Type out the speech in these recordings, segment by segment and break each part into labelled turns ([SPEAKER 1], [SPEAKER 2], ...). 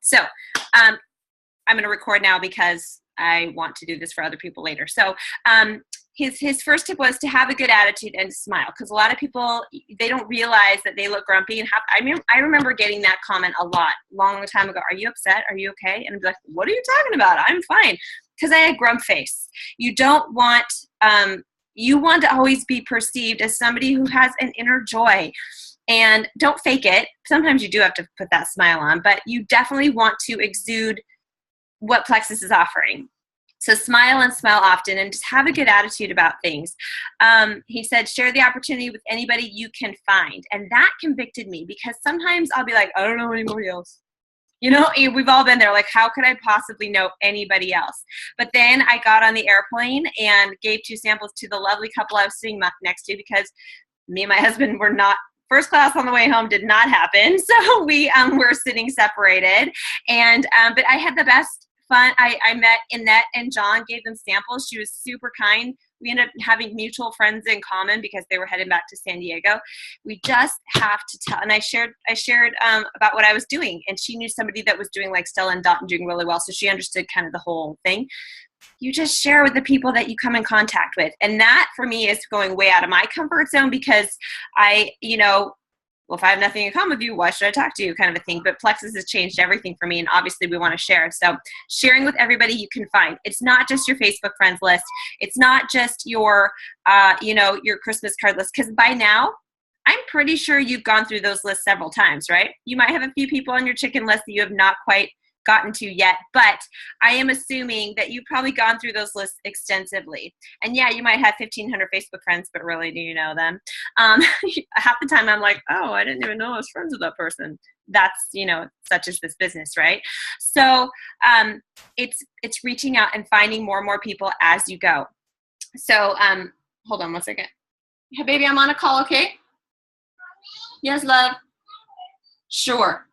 [SPEAKER 1] So I'm going to record now because I want to do this for other people later. So his first tip was to have a good attitude and to smile, because a lot of people, they don't realize that they look grumpy. And I remember getting that comment a lot, long time ago. Are you upset? Are you okay? And I'd be like, what are you talking about? I'm fine. Because I had grump face. You don't want, you want to always be perceived as somebody who has an inner joy. And don't fake it. Sometimes you do have to put that smile on, but you definitely want to exude what Plexus is offering. So smile and smile often, and just have a good attitude about things. He said, share the opportunity with anybody you can find. And that convicted me, because sometimes I'll be like, I don't know anybody else. You know, we've all been there. Like, how could I possibly know anybody else? But then I got on the airplane and gave 2 samples to the lovely couple I was sitting next to, because me and my husband were not first class on the way home, did not happen. So we were sitting separated. And but I had the best fun. I met Annette and John, gave them samples. She was super kind. We ended up having mutual friends in common because they were heading back to San Diego. We just have to tell. And I shared about what I was doing, and she knew somebody that was doing like Stella and Dot and doing really well, so she understood kind of the whole thing. You just share with the people that you come in contact with, and that for me is going way out of my comfort zone, because well, if I have nothing in common with you, why should I talk to you, kind of a thing. But Plexus has changed everything for me, and obviously we want to share. So sharing with everybody you can find. It's not just your Facebook friends list. It's not just your, your Christmas card list, because by now, I'm pretty sure you've gone through those lists several times, right? You might have a few people on your chicken list that you have not quite gotten to yet, but I am assuming that you've probably gone through those lists extensively. And yeah, you might have 1,500 Facebook friends, but really, do you know them? Half the time I'm like, oh, I didn't even know I was friends with that person. That's, such as this business, right? So it's reaching out and finding more and more people as you go. So hold on one second. Hey, baby, I'm on a call, okay? Yes, love. Sure.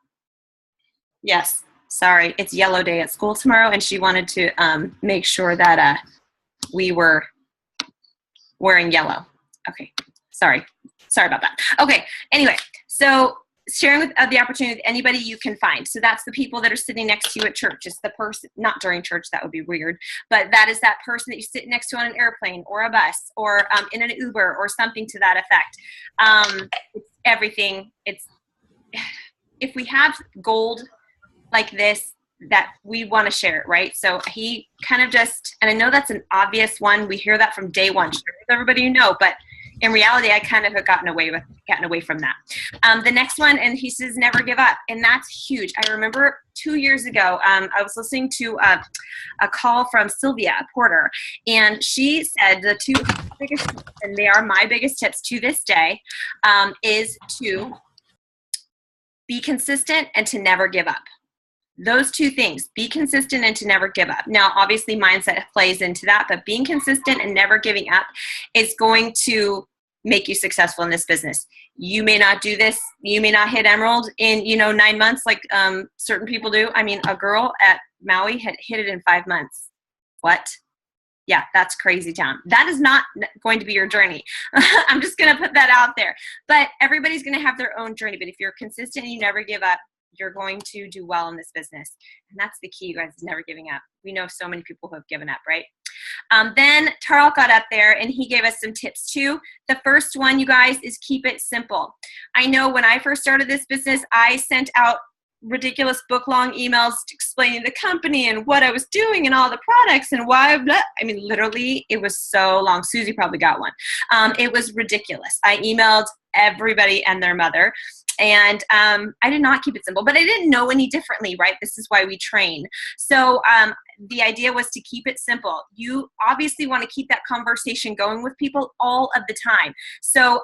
[SPEAKER 1] Yes. Sorry, it's yellow day at school tomorrow, and she wanted to make sure that we were wearing yellow. Okay, sorry about that. Okay, anyway, so sharing with the opportunity with anybody you can find. So that's the people that are sitting next to you at church. It's the person, not during church, that would be weird, but that is that person that you sit next to on an airplane or a bus or in an Uber or something to that effect. It's everything. If we have gold like this that we want to share it, right? So he kind of just, and I know that's an obvious one. We hear that from day one, share with everybody you know, but in reality, I kind of have gotten away from that. The next one, and he says, never give up. And that's huge. I remember 2 years ago, I was listening to a call from Sylvia Porter, and she said the 2 biggest tips, and they are my biggest tips to this day, is to be consistent and to never give up. Those 2 things, be consistent and to never give up. Now, obviously mindset plays into that, but being consistent and never giving up is going to make you successful in this business. You may not do this. You may not hit Emerald in, 9 months like certain people do. I mean, a girl at Maui had hit it in 5 months. What? Yeah, that's crazy town. That is not going to be your journey. I'm just going to put that out there. But everybody's going to have their own journey. But if you're consistent and you never give up, you're going to do well in this business. And that's the key, you guys, is never giving up. We know so many people who have given up, right? Then Tarl got up there and he gave us some tips too. The first one, you guys, is keep it simple. I know when I first started this business, I sent out ridiculous book-long emails explaining the company and what I was doing and all the products and why. Blah. I mean, literally, it was so long. Susie probably got one. It was ridiculous. I emailed everybody and their mother. And I did not keep it simple, but I didn't know any differently, right? This is why we train. So the idea was to keep it simple. You obviously want to keep that conversation going with people all of the time. So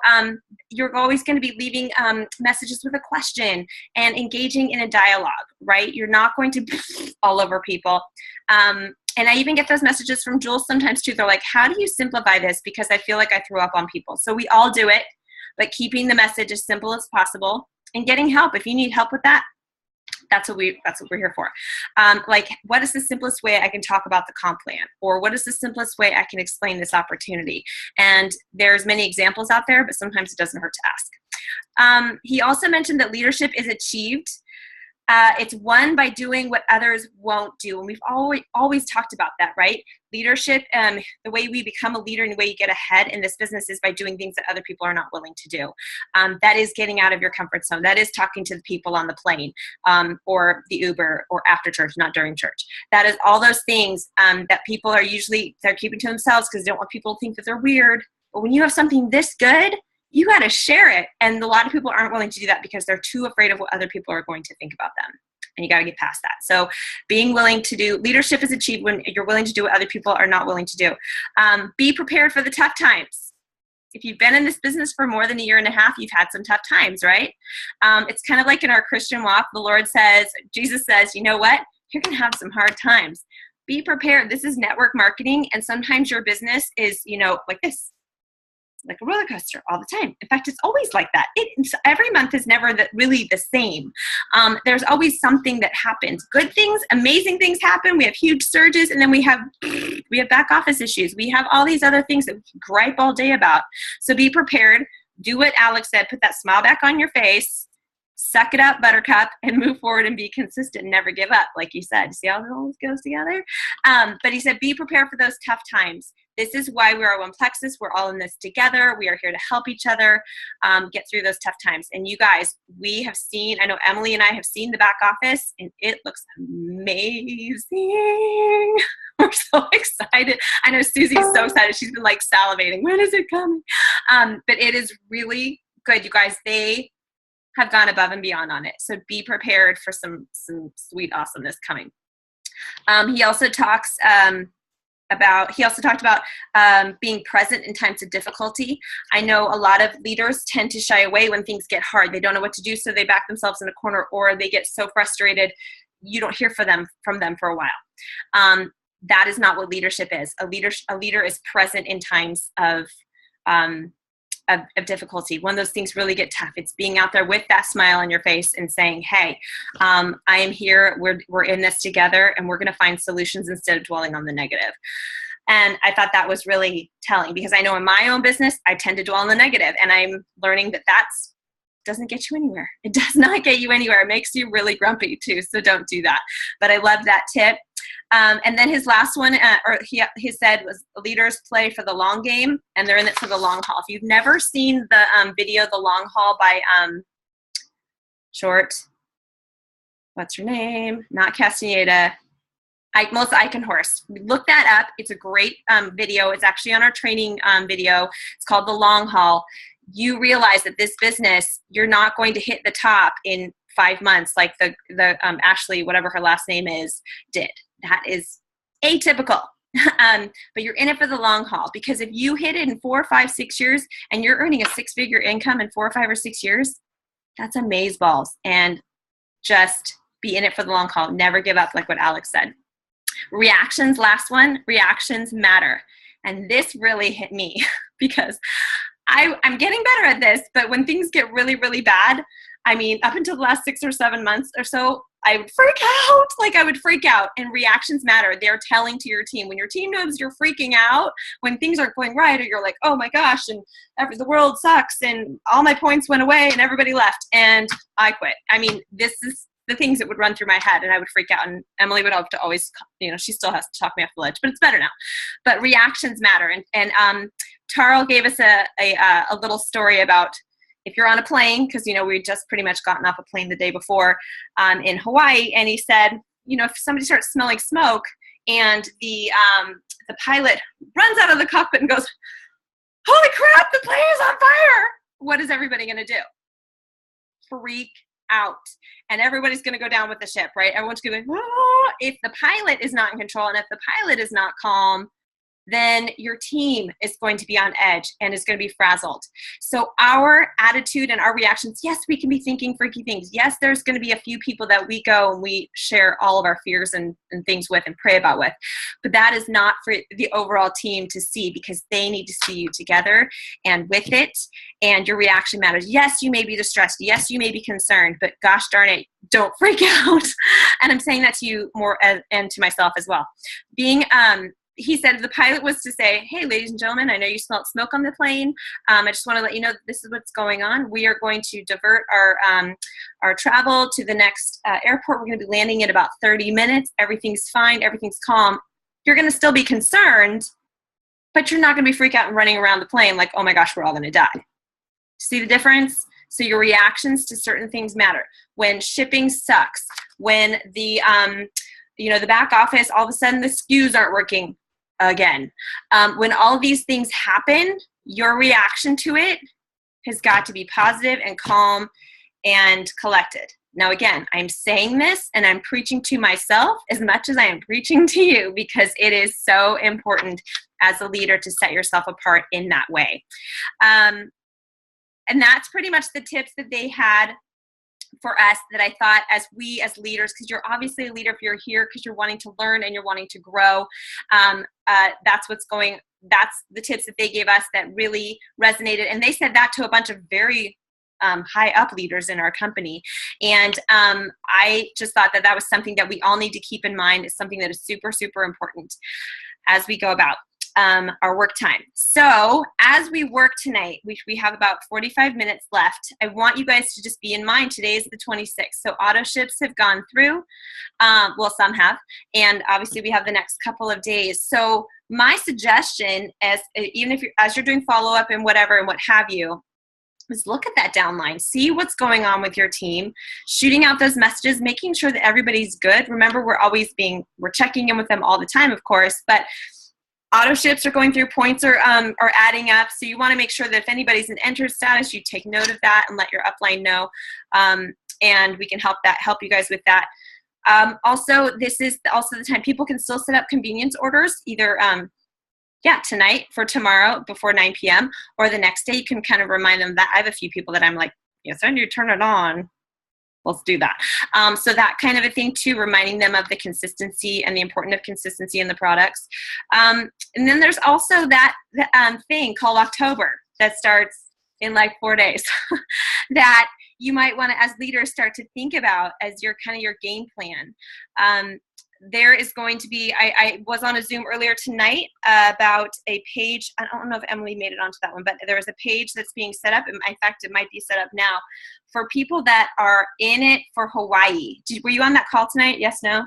[SPEAKER 1] you're always going to be leaving messages with a question and engaging in a dialogue, right? You're not going to be all over people. And I even get those messages from Jules sometimes too. They're like, how do you simplify this? Because I feel like I threw up on people. So we all do it. But keeping the message as simple as possible and getting help. If you need help with that, that's what we're here for. Like, what is the simplest way I can talk about the comp plan? Or what is the simplest way I can explain this opportunity? And there's many examples out there, but sometimes it doesn't hurt to ask. He also mentioned that leadership is achieved It's won by doing what others won't do. And we've always talked about that, right? Leadership, the way we become a leader and the way you get ahead in this business is by doing things that other people are not willing to do. That is getting out of your comfort zone. That is talking to the people on the plane, or the Uber, or after church, not during church. That is all those things that people are they're keeping to themselves because they don't want people to think that they're weird. But when you have something this good, you got to share it. And a lot of people aren't willing to do that because they're too afraid of what other people are going to think about them. And you got to get past that. So being willing to do, leadership is achieved when you're willing to do what other people are not willing to do. Be prepared for the tough times. If you've been in this business for more than a year and a half, you've had some tough times, right? It's kind of like in our Christian walk, the Lord says, Jesus says, you know what? You're going to have some hard times. Be prepared. This is network marketing. And sometimes your business is, like this. Like a roller coaster all the time. In fact, it's always like that. Every month is never really the same. There's always something that happens. Good things, amazing things happen. We have huge surges, and then we have back office issues. We have all these other things that we can gripe all day about. So be prepared. Do what Alex said. Put that smile back on your face. Suck it up, buttercup, and move forward and be consistent and never give up, like you said. See how it all goes together? But he said, be prepared for those tough times. This is why we are one plexus. We're all in this together. We are here to help each other get through those tough times. And you guys, we have seen, I know Emily and I have seen the back office, and it looks amazing. We're so excited. I know Susie's so excited. She's been like salivating. When is it coming? But it is really good. You guys, they have gone above and beyond on it. So be prepared for some sweet awesomeness coming. He also talked about being present in times of difficulty. I know a lot of leaders tend to shy away when things get hard. They don't know what to do, so they back themselves in a corner, or they get so frustrated you don't hear from them for a while. That is not what leadership is. A leader is present in times of difficulty. When those things really get tough, it's being out there with that smile on your face and saying, hey, I am here. We're in this together, and we're going to find solutions instead of dwelling on the negative. And I thought that was really telling, because I know in my own business, I tend to dwell on the negative, and I'm learning that doesn't get you anywhere. It does not get you anywhere. It makes you really grumpy too. So don't do that. But I love that tip. And then his last one, he said, was leaders play for the long game, and they're in it for the long haul. If you've never seen the video, The Long Haul by what's her name? Not Castaneda. Melissa Eichenhorst. Look that up. It's a great video. It's actually on our training video. It's called The Long Haul. You realize that this business, you're not going to hit the top in 5 months like the Ashley, whatever her last name is, did. That is atypical. But you're in it for the long haul, because if you hit it in 4, 5, 6 years and you're earning a 6-figure income in 4, 5, or 6 years, that's amazeballs. And just be in it for the long haul. Never give up, like what Alex said. Reactions, last one. Reactions matter. And this really hit me because I'm getting better at this, but when things get really, really bad, I mean, up until the last 6 or 7 months or so, I would freak out. I would freak out. And reactions matter. They're telling to your team. When your team knows you're freaking out, when things aren't going right, or you're like, oh my gosh, and the world sucks, and all my points went away, and everybody left, and I quit. I mean, this is the things that would run through my head, and I would freak out. And Emily would have to always, she still has to talk me off the ledge, but it's better now. But reactions matter. And Tarl gave us a little story about, if you're on a plane, because, we just pretty much gotten off a plane the day before in Hawaii, and he said, if somebody starts smelling smoke and the pilot runs out of the cockpit and goes, holy crap, the plane is on fire, what is everybody going to do? Freak out. And everybody's going to go down with the ship, right? Everyone's going to be, oh. If the pilot is not in control, and if the pilot is not calm, then your team is going to be on edge and is going to be frazzled. So our attitude and our reactions, yes, we can be thinking freaky things. Yes, there's going to be a few people that we go and we share all of our fears and things with and pray about with. But that is not for the overall team to see, because they need to see you together and with it. And your reaction matters. Yes, you may be distressed. Yes, you may be concerned, but gosh darn it, don't freak out. And I'm saying that to you more and to myself as well. Being he said the pilot was to say, hey, ladies and gentlemen, I know you smelled smoke on the plane. I just want to let you know that this is what's going on. We are going to divert our travel to the next airport. We're going to be landing in about 30 minutes. Everything's fine. Everything's calm. You're going to still be concerned, but you're not going to be freaked out and running around the plane like, oh my gosh, we're all going to die. See the difference? So your reactions to certain things matter. When shipping sucks, when the the back office, all of a sudden the SKUs aren't working again. When all of these things happen, your reaction to it has got to be positive and calm and collected. Now, again, I'm saying this and I'm preaching to myself as much as I am preaching to you, because it is so important as a leader to set yourself apart in that way. And that's pretty much the tips that they had for us that I thought as leaders, because you're obviously a leader if you're here because you're wanting to learn and you're wanting to grow. That's the tips that they gave us that really resonated. And they said that to a bunch of very high up leaders in our company. And I just thought that was something that we all need to keep in mind. It's something that is super, super important as we go about our work time. So as we work tonight, we have about 45 minutes left. I want you guys to just be in mind, today is the 26th. So auto ships have gone through. Well, some have. And obviously we have the next couple of days. So my suggestion even if as you're doing follow-up and whatever and what have you, is look at that downline, see what's going on with your team, shooting out those messages, making sure that everybody's good. Remember, we're checking in with them all the time, of course, but auto ships are going through, points are adding up. So you want to make sure that if anybody's in entered status, you take note of that and let your upline know. And we can help you guys with that. Also, this is also the time people can still set up convenience orders, either tonight for tomorrow before 9 p.m. or the next day. You can kind of remind them that. I have a few people that I'm like, yes, I need to turn it on. Let's do that. So that kind of a thing too, reminding them of the consistency and the importance of consistency in the products. And then there's also that thing called October that starts in like 4 days that you might want to, as leaders, start to think about as your game plan. There is going to be, I was on a Zoom earlier tonight about a page. I don't know if Emily made it onto that one, but there is a page that's being set up. In fact, it might be set up now for people that are in it for Hawaii. Were you on that call tonight? Yes, no?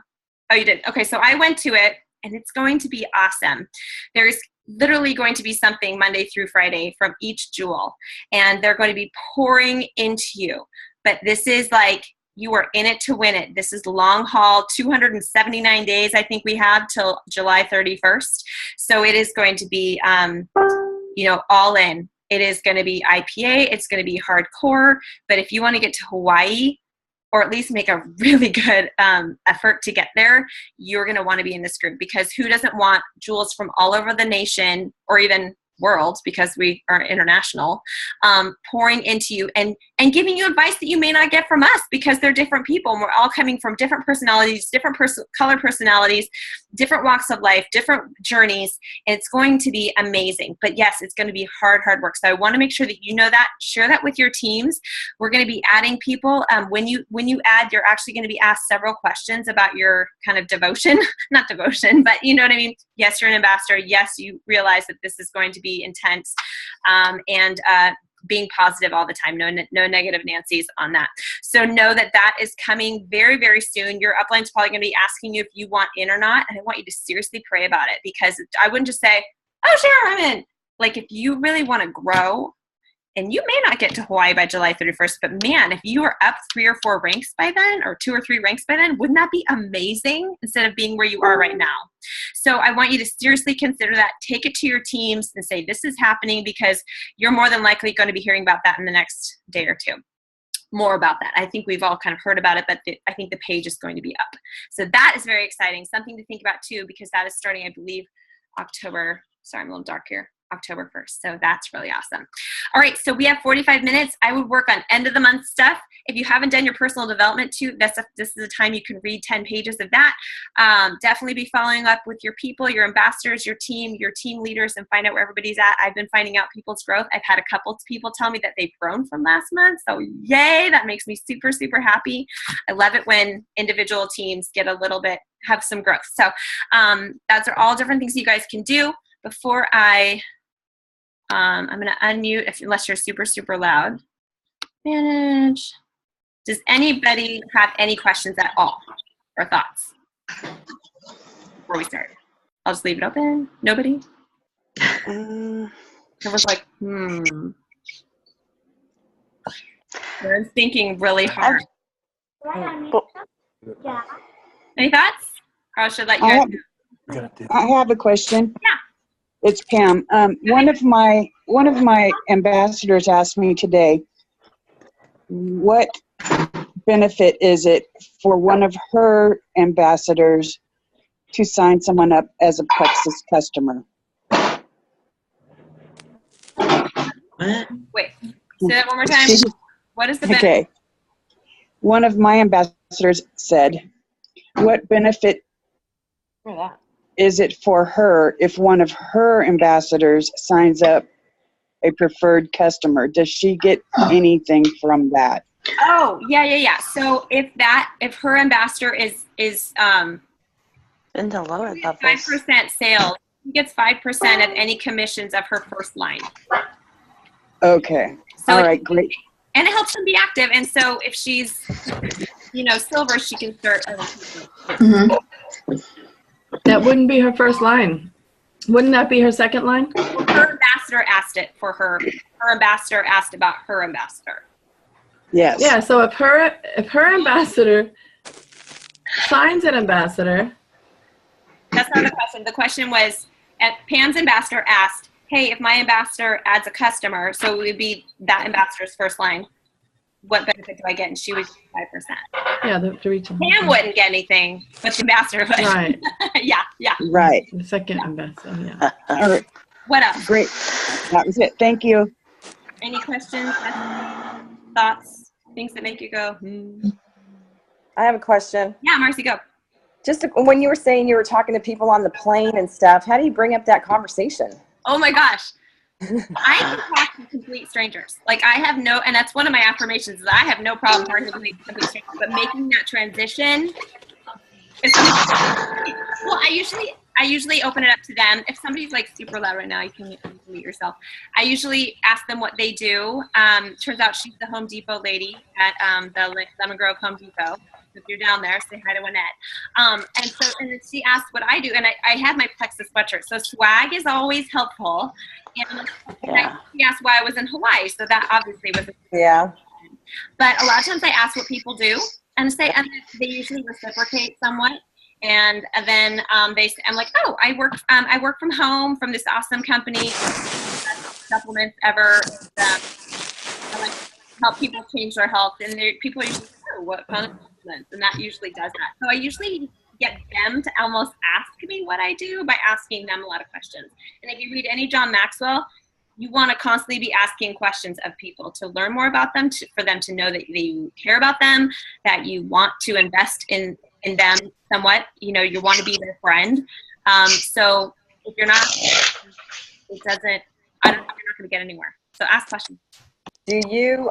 [SPEAKER 1] Oh, you did. Okay, so I went to it, and it's going to be awesome. There's literally going to be something Monday through Friday from each jewel, and they're going to be pouring into you. But this is like, you are in it to win it. This is long haul, 279 days I think we have till July 31st. So it is going to be, all in. It is going to be IPA. It's going to be hardcore. But if you want to get to Hawaii, or at least make a really good effort to get there, you're going to want to be in this group, because who doesn't want jewels from all over the nation, or even world, because we are international, pouring into you and giving you advice that you may not get from us, because they're different people and we're all coming from different personalities, different color personalities, different walks of life, different journeys, and it's going to be amazing. But yes, it's going to be hard work. So I want to make sure that you know that, share that with your teams. We're going to be adding people. When you add, you're actually going to be asked several questions about your kind of devotion, not devotion, but you know what I mean? Yes, you're an ambassador. Yes, you realize that this is going to be intense, and being positive all the time. No negative Nancy's on that. So know that is coming very, very soon. Your upline's probably going to be asking you if you want in or not, and I want you to seriously pray about it, because I wouldn't just say, oh, sure, I'm in. Like, if you really want to grow, and you may not get to Hawaii by July 31st, but man, if you are up 3 or 4 ranks by then, or 2 or 3 ranks by then, wouldn't that be amazing, instead of being where you are right now? So I want you to seriously consider that. Take it to your teams and say, this is happening, because you're more than likely going to be hearing about that in the next day or two. More about that. I think we've all kind of heard about it, but I think the page is going to be up. So that is very exciting. Something to think about too, because that is starting, I believe, October. Sorry, I'm a little dark here. October 1st. So that's really awesome. All right. So we have 45 minutes. I would work on end of the month stuff. If you haven't done your personal development too, this is a time you can read 10 pages of that. Definitely be following up with your people, your ambassadors, your team leaders, and find out where everybody's at. I've been finding out people's growth. I've had a couple of people tell me that they've grown from last month. So yay, that makes me super, super happy. I love it when individual teams get a little bit, have some growth. So those are all different things you guys can do. Before I'm going to unmute unless you're super, super loud. Manage. Does anybody have any questions at all or thoughts before we start? I'll just leave it open. Nobody? It was like, I'm thinking really hard.
[SPEAKER 2] Yeah.
[SPEAKER 1] Any thoughts? Or should I let you guys know?
[SPEAKER 3] I have a question.
[SPEAKER 1] Yeah.
[SPEAKER 3] It's Pam. One of my ambassadors asked me today, what benefit is it for one of her ambassadors to sign someone up as a Plexus customer?
[SPEAKER 1] Wait, say that one more time. What is the benefit?
[SPEAKER 3] Okay. One of my ambassadors said, what benefit is it for her if one of her ambassadors signs up a preferred customer? Does she get anything from that?
[SPEAKER 1] Oh, yeah. So if her ambassador is
[SPEAKER 2] In the lower levels.
[SPEAKER 1] 5% sales, she gets 5% of any commissions of her first line.
[SPEAKER 3] Okay.
[SPEAKER 1] So
[SPEAKER 3] all right, great.
[SPEAKER 1] And it helps them be active. And so if she's, silver, she can start.
[SPEAKER 4] That wouldn't be her first line. Wouldn't that be her second line?
[SPEAKER 1] Her ambassador asked it for her. Her ambassador asked about her ambassador.
[SPEAKER 3] Yes.
[SPEAKER 4] Yeah, so if her ambassador signs an ambassador.
[SPEAKER 1] That's not the question. The question was, Pam's ambassador asked, hey, if my ambassador adds a customer, so it would be that ambassador's first line, what benefit do I get? And she would get 5%.
[SPEAKER 4] Yeah, the return.
[SPEAKER 1] Pam wouldn't get anything, but the ambassador would.
[SPEAKER 4] Right.
[SPEAKER 1] Yeah.
[SPEAKER 3] Right.
[SPEAKER 4] The second ambassador, yeah.
[SPEAKER 3] All right.
[SPEAKER 1] What else?
[SPEAKER 3] Great. That was it. Thank you.
[SPEAKER 1] Any questions, thoughts, things that make you go,
[SPEAKER 5] I have a question.
[SPEAKER 1] Yeah, Marcy, go.
[SPEAKER 5] Just when you were saying you were talking to people on the plane and stuff, how do you bring up that conversation?
[SPEAKER 1] Oh my gosh. I can talk to complete strangers. Like and that's one of my affirmations is I have no problem talking to complete strangers, but making that transition is well, I usually open it up to them. If somebody's like super loud right now, you can mute yourself. I usually ask them what they do. Turns out she's the Home Depot lady at the Lemon Grove Home Depot. If you're down there, say hi to Annette. And then she asked what I do, and I have my Plexus sweatshirt. So swag is always helpful. And she asked why I was in Hawaii, so that obviously was But a lot of times I ask what people do, and they usually reciprocate somewhat. And then I'm like, oh, I work from home from this awesome company, best supplements ever. I like to help people change their health, and people are usually, oh, what kind of supplements? And that usually does that. So I usually get them to almost ask me what I do by asking them a lot of questions. And if you read any John Maxwell, you want to constantly be asking questions of people to learn more about them, for them to know that you care about them, that you want to invest in them somewhat. You want to be their friend. So if you're not, you're not going to get anywhere. So ask questions.
[SPEAKER 5] Do you,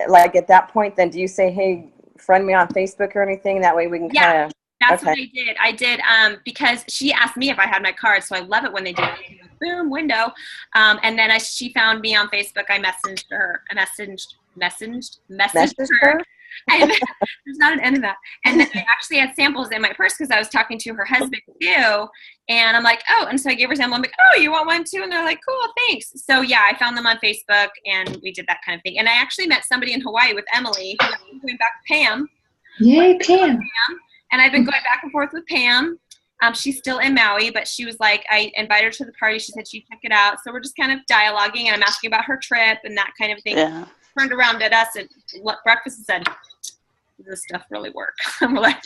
[SPEAKER 5] like at that point, then do you say, hey, friend me on Facebook or anything? That way we can kind of.
[SPEAKER 1] That's what I did because she asked me if I had my card, so I love it when they do it. Boom, window. And then she found me on Facebook. I messaged her. I messaged her. And there's not an end in that. And then I actually had samples in my purse because I was talking to her husband too. And I'm like, oh, and so I gave her a sample. I'm like, oh, you want one too? And they're like, cool, thanks. So yeah, I found them on Facebook and we did that kind of thing. And I actually met somebody in Hawaii with Emily, who I'm going back to Pam.
[SPEAKER 4] Yay, Pam.
[SPEAKER 1] And I've been going back and forth with Pam. She's still in Maui, but she was like, I invited her to the party. She said she'd check it out. So we're just kind of dialoguing, and I'm asking about her trip and that kind of thing. Yeah. Turned around at us at breakfast and said, does this stuff really work? I'm like,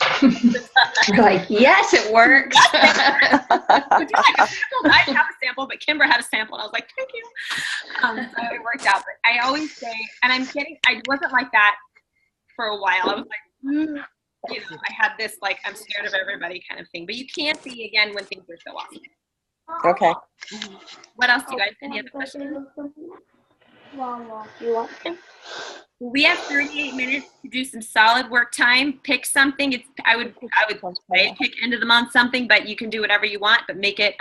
[SPEAKER 6] You're like, yes, it works.
[SPEAKER 1] Would you like a sample? I have a sample, but Kimber had a sample, and I was like, thank you. So it worked out. But I always say, and I wasn't like that for a while. I was like, you know, I had this like I'm scared of everybody kind of thing. But you can't be again when things are so awesome.
[SPEAKER 5] Okay.
[SPEAKER 1] What else do you guys? Any other questions?
[SPEAKER 2] You want to?
[SPEAKER 1] We have 38 minutes to do some solid work time. Pick something. I would say pick end of the month something, but you can do whatever you want, but make it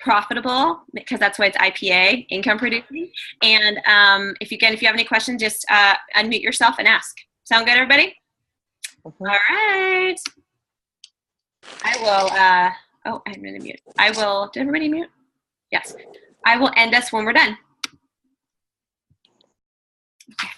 [SPEAKER 1] profitable, because that's why it's IPA, income producing. And if you have any questions, just unmute yourself and ask. Sound good, everybody? All right. I will. Oh, I'm gonna mute. I will. Did everybody mute? Yes. I will end us when we're done. Okay.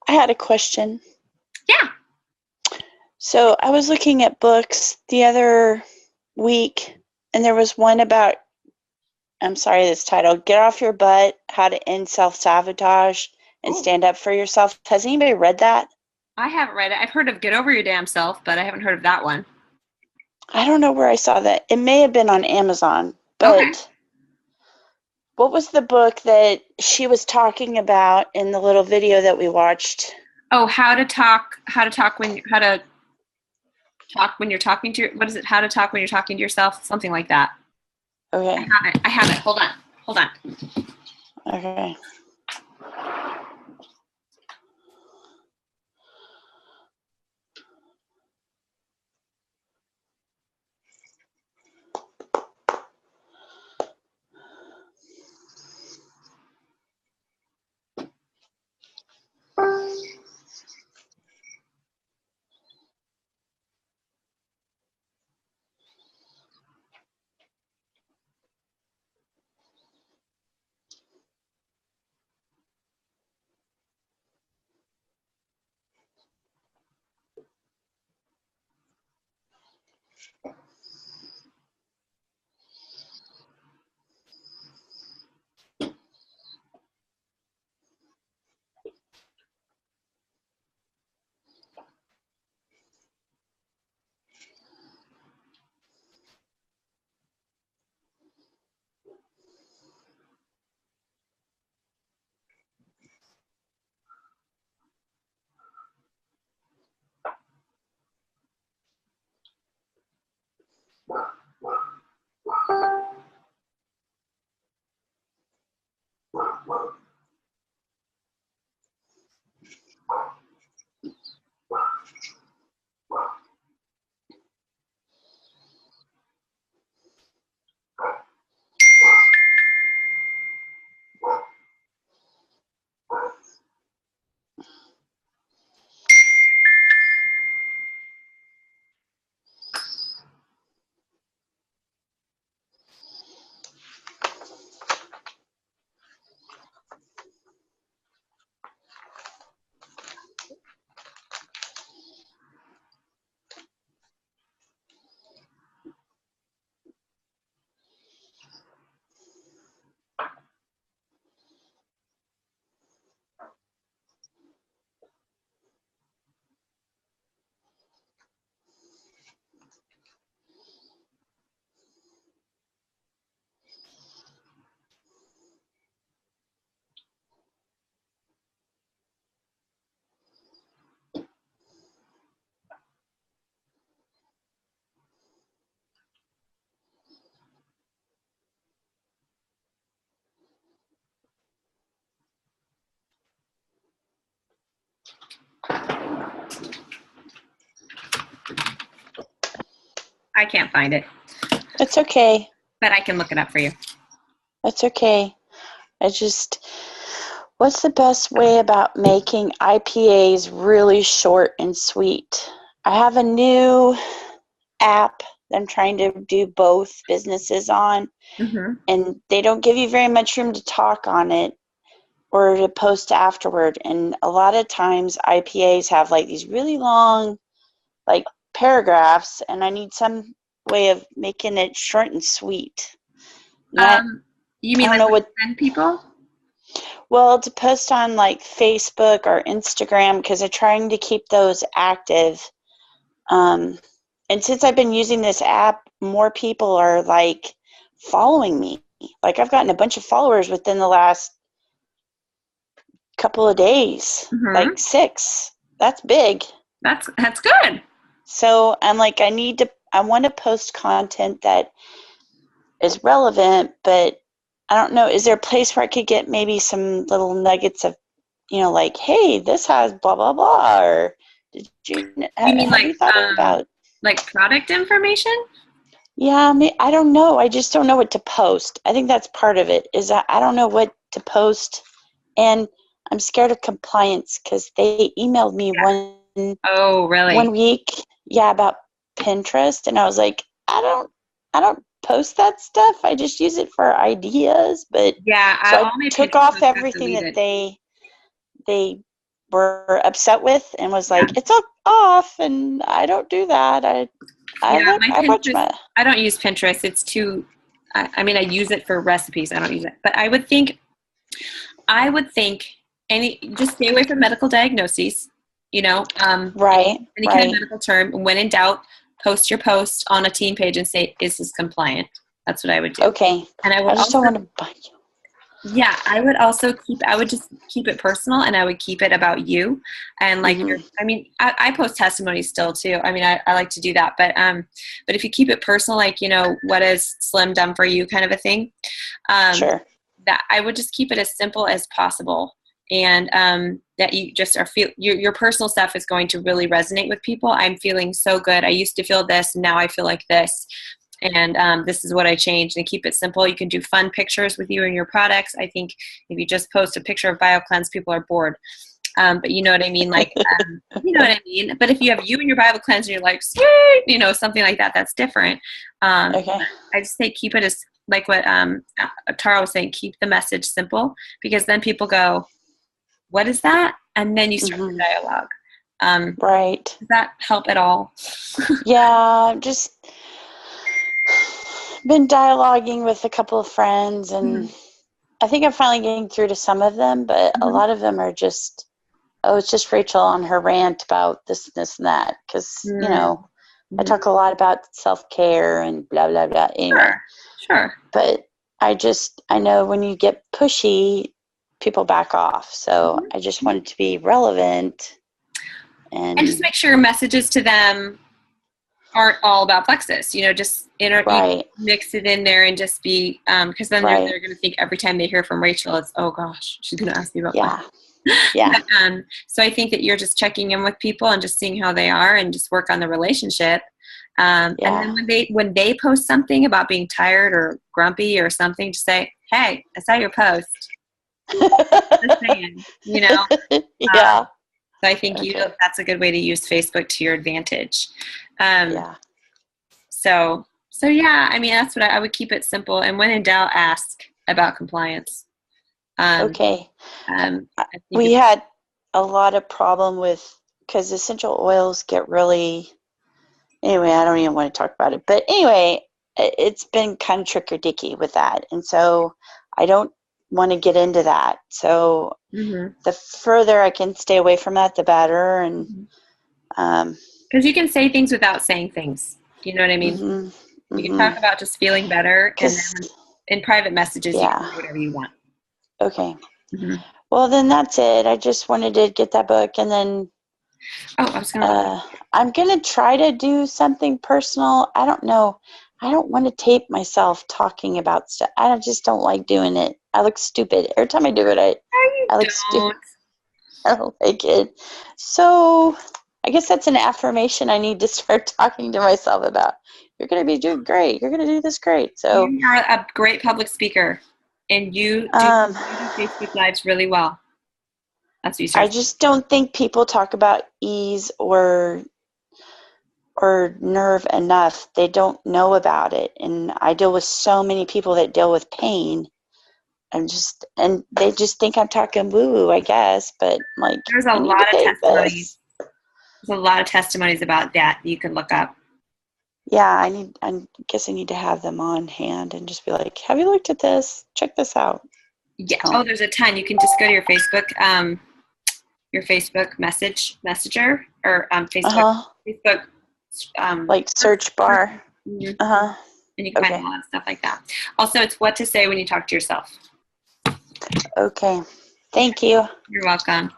[SPEAKER 2] I had a question.
[SPEAKER 1] Yeah.
[SPEAKER 2] So I was looking at books the other week, and there was one about, I'm sorry, this title, Get Off Your Butt, How to End Self-Sabotage and Stand Up for Yourself. Has anybody read that?
[SPEAKER 1] I haven't read it. I've heard of Get Over Your Damn Self, but I haven't heard of that one.
[SPEAKER 2] I don't know where I saw that. It may have been on Amazon, but
[SPEAKER 1] Okay.
[SPEAKER 2] what was the book that she was talking about in the little video that we watched?
[SPEAKER 1] Oh, how to talk when you're talking to what is it? How to talk when you're talking to yourself? Something like that.
[SPEAKER 2] Okay.
[SPEAKER 1] I have it. Hold on.
[SPEAKER 2] Okay.
[SPEAKER 1] I can't find it,
[SPEAKER 2] It's okay.
[SPEAKER 1] but I can look it up for you.
[SPEAKER 2] It's okay. What's the best way about making IPAs really short and sweet? I have a new app that I'm trying to do both businesses on, and they don't give you very much room to talk on it or to post afterward. And a lot of times IPAs have like these really long like paragraphs, and I need some way of making it short and sweet.
[SPEAKER 1] You mean
[SPEAKER 2] I don't
[SPEAKER 1] like
[SPEAKER 2] know what
[SPEAKER 1] send people?
[SPEAKER 2] Well, to post on like Facebook or Instagram, because I'm trying to keep those active. And since I've been using this app, more people are like following me. Like I've gotten a bunch of followers within the last couple of days, like 6. That's big.
[SPEAKER 1] That's good.
[SPEAKER 2] So I'm like, I want to post content that is relevant, but I don't know, is there a place where I could get maybe some little nuggets of, like, hey, this has blah, blah, blah, or did you, have you thought about?
[SPEAKER 1] Like product information?
[SPEAKER 2] Yeah, I don't know. I just don't know what to post. I think that's part of it, is that I don't know what to post, and I'm scared of compliance because they emailed me one week, about Pinterest, and I was like, I don't post that stuff. I just use it for ideas, but so I took off everything that they were upset with and was like, it's all off, and I don't do that. I
[SPEAKER 1] don't use Pinterest. It's too. I use it for recipes. I don't use it, but I would think just stay away from medical diagnoses.
[SPEAKER 2] Right.
[SPEAKER 1] Any kind of medical term. When in doubt, post your post on a team page and say, "Is this compliant?" That's what I would do.
[SPEAKER 2] Okay. And I just don't want to buy you.
[SPEAKER 1] Yeah, I would also I would just keep it personal, and I would keep it about you. And like, I post testimonies still too. I like to do that, but if you keep it personal, like, what has Slim done for you kind of a thing.
[SPEAKER 2] Sure.
[SPEAKER 1] That I would just keep it as simple as possible. And that you just your personal stuff is going to really resonate with people. I'm feeling so good. I used to feel this, now I feel like this. And this is what I changed. And keep it simple. You can do fun pictures with you and your products. I think if you just post a picture of BioCleanse, people are bored. But you know what I mean? Like, you know what I mean? But if you have you and your BioCleanse and you're like, sweet, something like that, that's different.
[SPEAKER 2] Okay.
[SPEAKER 1] I just say keep it as, like what Tara was saying, keep the message simple, because then people go, what is that? And then you start the dialogue.
[SPEAKER 2] Right.
[SPEAKER 1] Does that help at all?
[SPEAKER 2] Yeah, just been dialoguing with a couple of friends, and I think I'm finally getting through to some of them, but a lot of them are just, it's just Rachel on her rant about this and that, because, I talk a lot about self-care and blah, blah, blah. Anyway.
[SPEAKER 1] Sure.
[SPEAKER 2] But I know when you get pushy, people back off. So I just want it to be relevant. And
[SPEAKER 1] just make sure your messages to them aren't all about Plexus, just mix it in there and just be, because then they're going to think every time they hear from Rachel, it's, oh gosh, she's going to ask me about Plexus.
[SPEAKER 2] Yeah.
[SPEAKER 1] But, so I think that you're just checking in with people and just seeing how they are and just work on the relationship. And then when they post something about being tired or grumpy or something, just say, hey, I saw your post. Just saying,
[SPEAKER 2] Yeah.
[SPEAKER 1] So I think that's a good way to use Facebook to your advantage. So yeah, that's what I would keep it simple. And when in doubt, ask about compliance.
[SPEAKER 2] Okay. We had a lot of problem because essential oils get really, anyway, I don't even want to talk about it. But anyway, it's been kind of tricky with that. And so I don't want to get into that. So the further I can stay away from that, the better. And
[SPEAKER 1] because you can say things without saying things. You know what I mean? You can talk about just feeling better, and then in private messages, you can do whatever you want.
[SPEAKER 2] Okay. Well, then that's it. I just wanted to get that book, and then I'm going to try to do something personal. I don't know. I don't want to tape myself talking about stuff. I just don't like doing it. I look stupid. Every time I do it, I look stupid. I don't like it. So I guess that's an affirmation I need to start talking to myself about. You're going to be doing great. You're going to do this great. So
[SPEAKER 1] you are a great public speaker, and you do Facebook Lives really well. That's research.
[SPEAKER 2] I just don't think people talk about ease or nerve enough. They don't know about it. And I deal with so many people that deal with pain. And they just think I'm talking woo-woo, I guess. But like,
[SPEAKER 1] there's a lot of testimonies. There's a lot of testimonies about that you can look up.
[SPEAKER 2] Yeah, I guess I need to have them on hand and just be like, have you looked at this? Check this out.
[SPEAKER 1] Yeah. Oh, there's a ton. You can just go to your Facebook messenger or Facebook
[SPEAKER 2] like search bar.
[SPEAKER 1] Mm-hmm. And you can find a lot of stuff like that. Also, it's what to say when you talk to yourself.
[SPEAKER 2] Okay. Thank you.
[SPEAKER 1] You're welcome.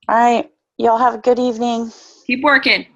[SPEAKER 2] All right. Y'all have a good evening.
[SPEAKER 1] Keep working.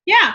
[SPEAKER 1] Yeah.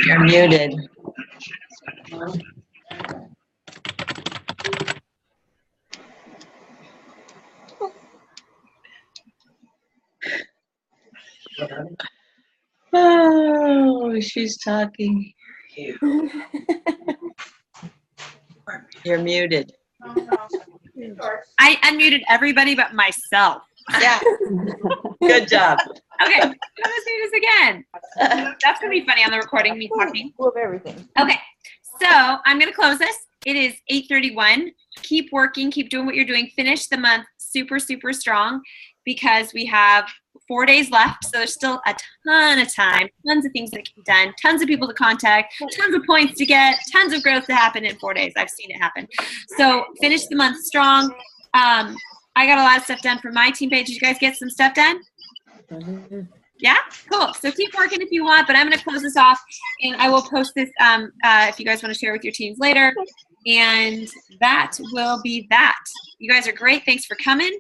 [SPEAKER 7] You're muted. Oh, she's talking. You're muted.
[SPEAKER 1] I unmuted everybody but myself.
[SPEAKER 7] Yeah. Good job.
[SPEAKER 1] Okay, let's do this again. That's gonna be funny on the recording, me talking.
[SPEAKER 5] Love everything.
[SPEAKER 1] Okay, so I'm gonna close this. It is 8:31. Keep working, keep doing what you're doing. Finish the month super, super strong because we have 4 days left. So there's still a ton of time, tons of things that can be done, tons of people to contact, tons of points to get, tons of growth to happen in 4 days. I've seen it happen. So finish the month strong. I got a lot of stuff done for my team page. Did you guys get some stuff done? Yeah, cool. So keep working if you want, but I'm going to close this off, and I will post this if you guys want to share with your teams later. And that will be that. You guys are great. Thanks for coming.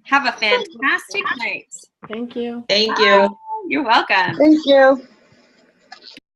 [SPEAKER 1] Have a fantastic night.
[SPEAKER 4] Thank you.
[SPEAKER 7] Thank you.
[SPEAKER 1] You're welcome.
[SPEAKER 3] Thank you.